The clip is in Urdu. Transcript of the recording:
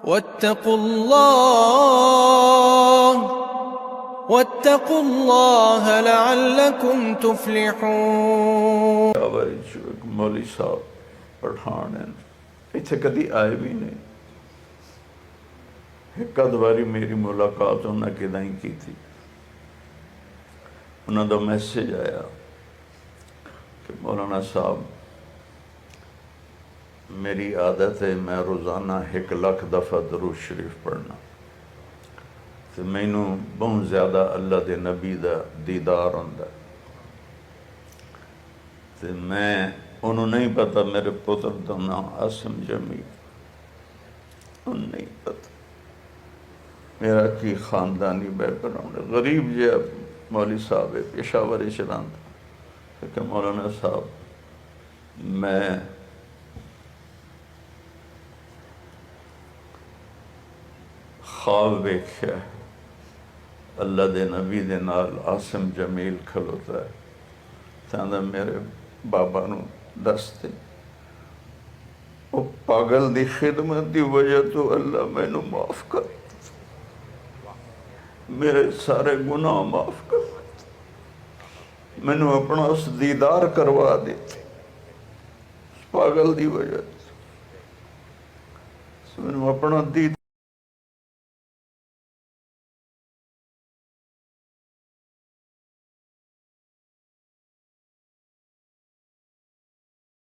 واتقوا الله لعلكم تفلحون۔ مولوی صاحب پٹھان ہیں، اتنے کدی آئے بھی نہیں۔ ایک باری میری ملاقات انہوں نے کدائیں کی تھی، انہوں دا میسیج آیا کہ مولانا صاحب میری عادت ہے میں روزانہ 1,00,000 دفعہ درود شریف پڑھنا، تو مینوں بہت زیادہ اللہ دے نبی دا دیدار ہوندا ہے، تو میں انہوں نہیں پتا میرے پتر دا نام عاصم جمیل، انہوں نہیں پتا میرا کی خاندانی بیک گراؤنڈ ہے، غریب جی مولوی صاحب ہے، پشاوری چلان تھا کہ مولانا صاحب میں خواب ویکھیا ہے اللہ دے نبی دے نال عاصم جمیل کھلوتا ہے، چاہتا میرے بابا نو دستے وہ پاگل دی خدمت دی وجہ تو اللہ میں نو معاف کر، میرے سارے گناہ معاف کر، میں نو اپنا اس دیدار کروا دیتے پاگل دی وجہ میں نو اپنا دیدار